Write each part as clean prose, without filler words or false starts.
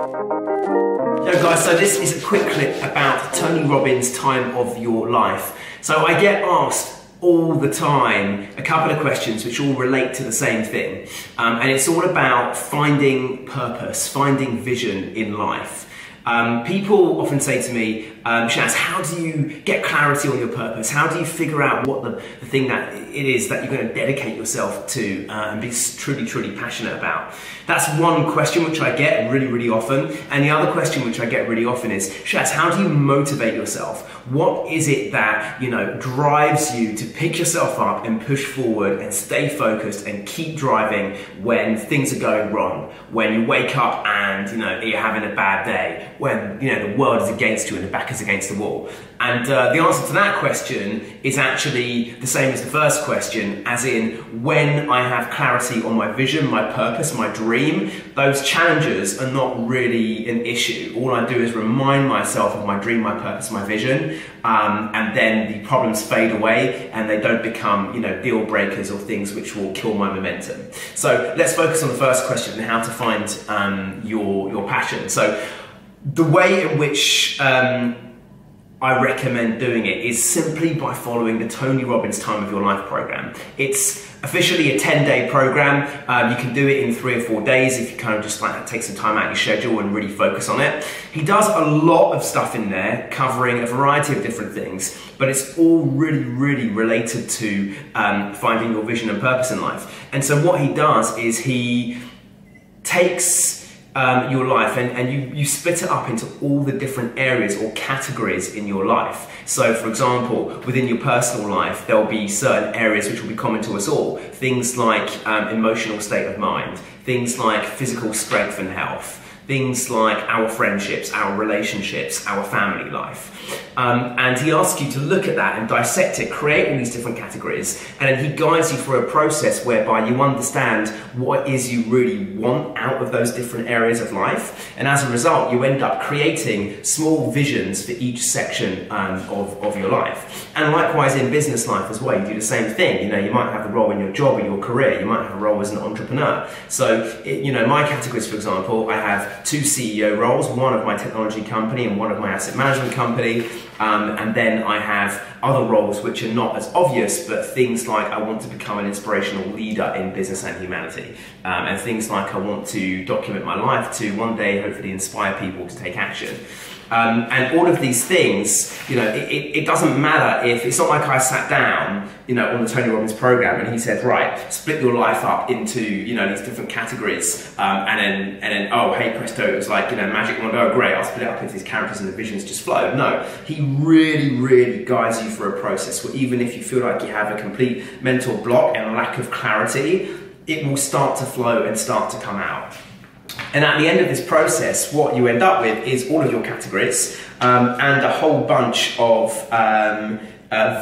Yo guys, so this is a quick clip about Tony Robbins' Time of Your Life. So I get asked all the time a couple of questions which all relate to the same thing. And it's all about finding purpose, finding vision in life. People often say to me, Shazz, how do you get clarity on your purpose? How do you figure out what the thing that it is that you're going to dedicate yourself to and be truly, truly passionate about? That's one question which I get really, really often. And the other question which I get really often is, Shazz, how do you motivate yourself? What is it that, drives you to pick yourself up and push forward and stay focused and keep driving when things are going wrong? When you wake up and, you're having a bad day, when, the world is against you and the back is against the wall. And the answer to that question is actually the same as the first question, as in when I have clarity on my vision, my purpose, my dream, those challenges are not really an issue. All I do is remind myself of my dream, my purpose, my vision, and then the problems fade away and they don't become, deal breakers or things which will kill my momentum. So let's focus on the first question, how to find your passion. So the way in which I recommend doing it is simply by following the Tony Robbins Time of Your Life program. It's officially a 10-day program. You can do it in 3 or 4 days if you kind of just take some time out of your schedule and really focus on it. He does a lot of stuff in there covering a variety of different things, but it's all really, really related to finding your vision and purpose in life. And so what he does is he takes your life and you split it up into all the different areas or categories in your life. So for example, within your personal life, there'll be certain areas which will be common to us all. Things like emotional state of mind, things like physical strength and health, things like our friendships, our relationships, our family life. And he asks you to look at that and dissect it, create all these different categories, and then he guides you through a process whereby you understand what it is you really want out of those different areas of life. And as a result, you end up creating small visions for each section of your life. And likewise in business life as well, you do the same thing. You might have a role in your job or your career, you might have a role as an entrepreneur. So, my categories, for example, I have 2 CEO roles, one of my technology company and one of my asset management company. And then I have other roles which are not as obvious, but things like I want to become an inspirational leader in business and humanity. And things like I want to document my life to one day hopefully inspire people to take action. And all of these things, it doesn't matter if, it's not like I sat down, on the Tony Robbins program and he said, right, split your life up into, these different categories, and then, oh, hey presto, it was like, magic wand, oh great, I'll split it up into these characters and the visions just flow. No, he really, really guides you through a process where even if you feel like you have a complete mental block and lack of clarity, it will start to flow and start to come out. And at the end of this process, what you end up with is all of your categories and a whole bunch of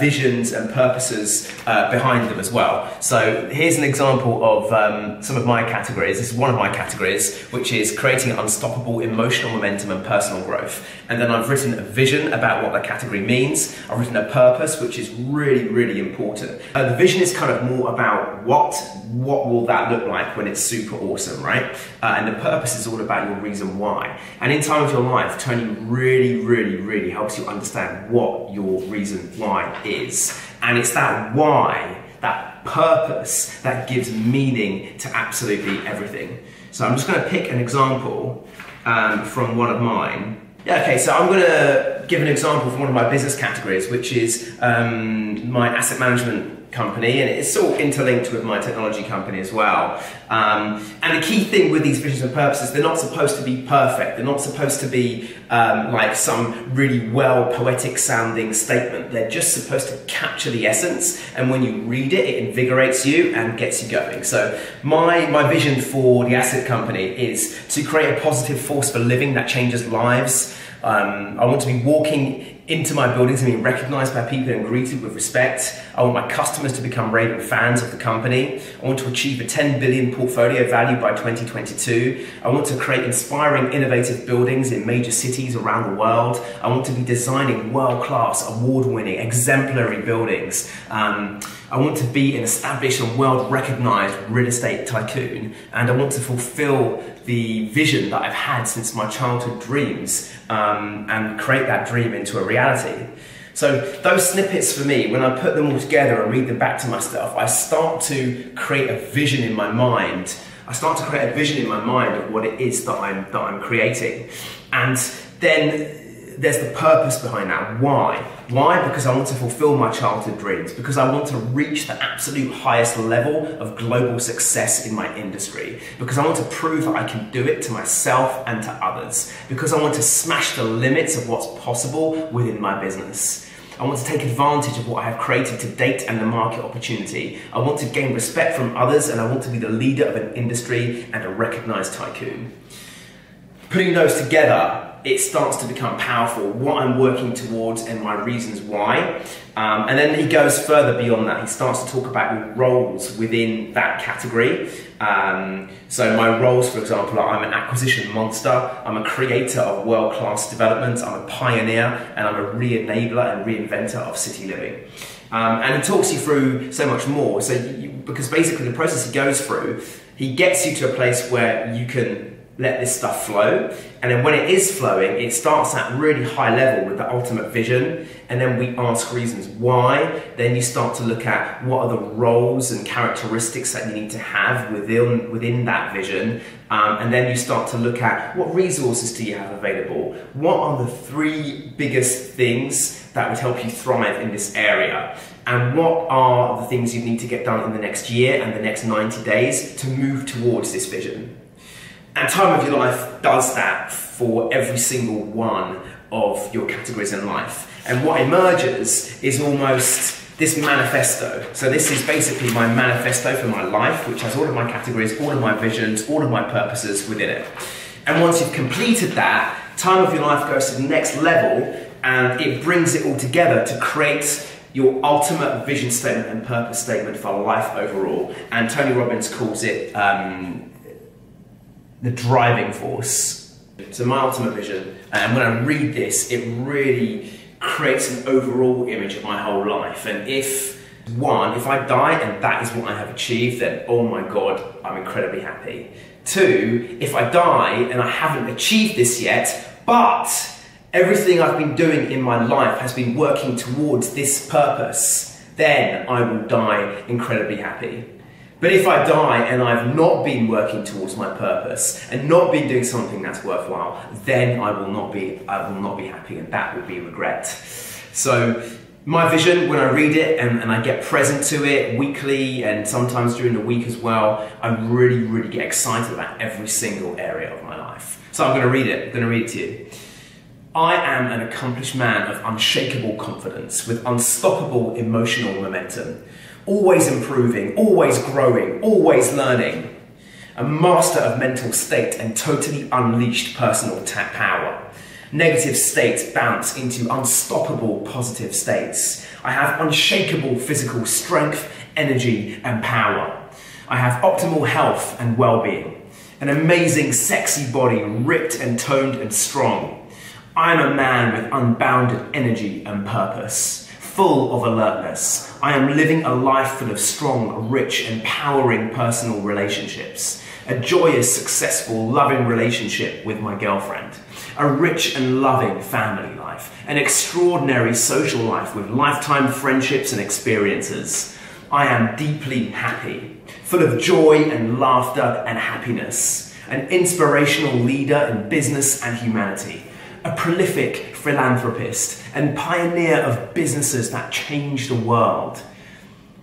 visions and purposes behind them as well. So here's an example of some of my categories. This is one of my categories, which is creating unstoppable emotional momentum and personal growth. And then I've written a vision about what that category means. I've written a purpose, which is really, really important. The vision is kind of more about what will that look like when it's super awesome, right? And the purpose is all about your reason why. And in Time of Your Life, Tony really, really, really helps you understand what your reason why is. And it's that why, that purpose, that gives meaning to absolutely everything. So I'm just going to pick an example from one of mine. Yeah, okay, so I'm going to give an example from one of my business categories, which is my asset management company, and it's all interlinked with my technology company as well. And the key thing with these visions and purposes, they're not supposed to be perfect. They're not supposed to be like some really well poetic sounding statement. They're just supposed to capture the essence, and when you read it, it invigorates you and gets you going. So my vision for the asset company is to create a positive force for living that changes lives. I want to be walking into my buildings and being recognized by people and greeted with respect. I want my customers to become raving fans of the company. I want to achieve a 10 billion portfolio value by 2022. I want to create inspiring, innovative buildings in major cities around the world. I want to be designing world-class, award-winning, exemplary buildings. I I want to be an established and world-recognized real estate tycoon, and I want to fulfill the vision that I've had since my childhood dreams and create that dream into a reality. So those snippets for me, when I put them all together and read them back to myself, I start to create a vision in my mind. I start to create a vision in my mind of what it is that I'm creating. And then there's the purpose behind that. Why? Why? Because I want to fulfill my childhood dreams, because I want to reach the absolute highest level of global success in my industry, because I want to prove that I can do it to myself and to others, because I want to smash the limits of what's possible within my business. I want to take advantage of what I have created to date and the market opportunity. I want to gain respect from others, and I want to be the leader of an industry and a recognized tycoon. Putting those together, it starts to become powerful, what I'm working towards and my reasons why. And then he goes further beyond that. He starts to talk about roles within that category. So my roles, for example, are I'm an acquisition monster, I'm a creator of world-class development, I'm a pioneer, and I'm a re-enabler and reinventor of city living. And he talks you through so much more. So because basically the process he goes through, he gets you to a place where you can let this stuff flow, and then when it is flowing, it starts at really high level with the ultimate vision, and then we ask reasons why. Then you start to look at what are the roles and characteristics that you need to have within that vision, and then you start to look at what resources do you have available, what are the 3 biggest things that would help you thrive in this area, and what are the things you need to get done in the next year and the next 90 days to move towards this vision. And Time of Your Life does that for every single one of your categories in life. And what emerges is almost this manifesto. So this is basically my manifesto for my life, which has all of my categories, all of my visions, all of my purposes within it. And once you've completed that, Time of Your Life goes to the next level, and it brings it all together to create your ultimate vision statement and purpose statement for life overall. And Tony Robbins calls it the driving force. So my ultimate vision, and when I read this, it really creates an overall image of my whole life. And if I die and that is what I have achieved, then oh my God, I'm incredibly happy. 2, if I die and I haven't achieved this yet, but everything I've been doing in my life has been working towards this purpose, then I will die incredibly happy. But if I die and I've not been working towards my purpose and not been doing something that's worthwhile, then I will not be happy, and that will be regret. So my vision, when I read it and I get present to it weekly and sometimes during the week as well, I really, really get excited about every single area of my life. So I'm going to read it. I'm going to read it to you. I am an accomplished man of unshakable confidence with unstoppable emotional momentum. Always improving, always growing, always learning. A master of mental state and totally unleashed personal power. Negative states bounce into unstoppable positive states. I have unshakable physical strength, energy, and power. I have optimal health and well-being. An amazing, sexy body, ripped and toned and strong. I am a man with unbounded energy and purpose. Full of alertness. I am living a life full of strong, rich, empowering personal relationships. A joyous, successful, loving relationship with my girlfriend. A rich and loving family life. An extraordinary social life with lifetime friendships and experiences. I am deeply happy, full of joy and laughter and happiness. An inspirational leader in business and humanity. A prolific philanthropist and pioneer of businesses that change the world.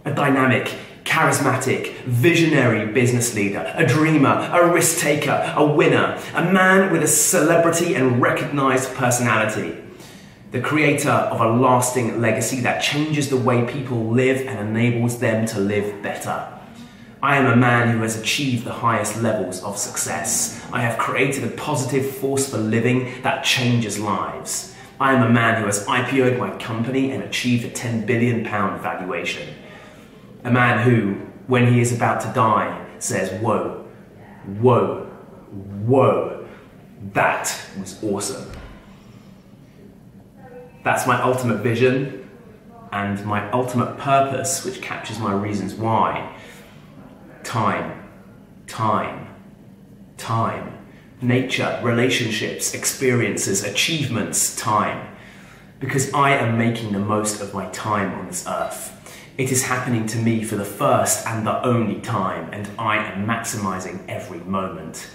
A dynamic, charismatic, visionary business leader, a dreamer, a risk taker, a winner, a man with a celebrity and recognized personality. The creator of a lasting legacy that changes the way people live and enables them to live better. I am a man who has achieved the highest levels of success. I have created a positive force for living that changes lives. I am a man who has IPO'd my company and achieved a £10 billion valuation. A man who, when he is about to die, says, whoa, whoa, whoa, that was awesome. That's my ultimate vision. and my ultimate purpose, which captures my reasons why. Time, time, time. Nature, relationships, experiences, achievements, time. Because I am making the most of my time on this earth. It is happening to me for the first and the only time, and I am maximizing every moment.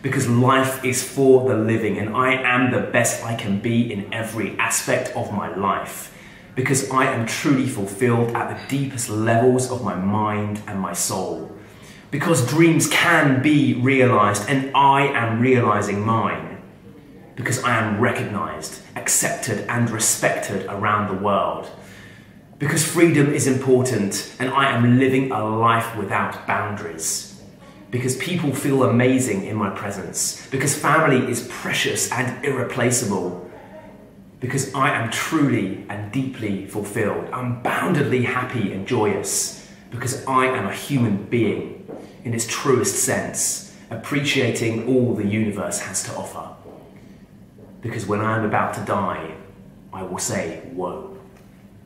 Because life is for the living, and I am the best I can be in every aspect of my life. Because I am truly fulfilled at the deepest levels of my mind and my soul. Because dreams can be realized, and I am realizing mine. Because I am recognized, accepted, and respected around the world. Because freedom is important, and I am living a life without boundaries. Because people feel amazing in my presence. Because family is precious and irreplaceable. Because I am truly and deeply fulfilled, unboundedly happy and joyous. Because I am a human being in its truest sense, appreciating all the universe has to offer. Because when I am about to die, I will say, whoa,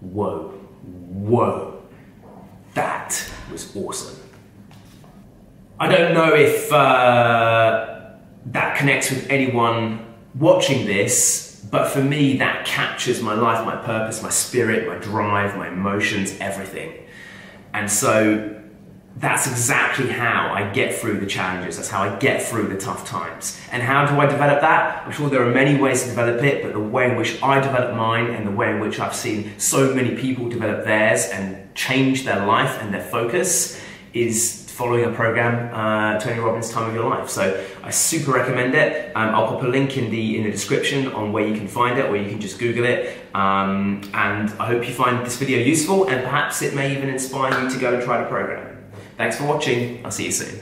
whoa, whoa, that was awesome. I don't know if that connects with anyone watching this, but for me, that captures my life, my purpose, my spirit, my drive, my emotions, everything. And so that's exactly how I get through the challenges. That's how I get through the tough times. And how do I develop that? I'm sure there are many ways to develop it, but the way in which I develop mine and the way in which I've seen so many people develop theirs and change their life and their focus is following a program, Tony Robbins' Time of Your Life. So I super recommend it. I'll pop a link in the description on where you can find it, or you can just Google it. And I hope you find this video useful, and perhaps it may even inspire you to go and try the program. Thanks for watching. I'll see you soon.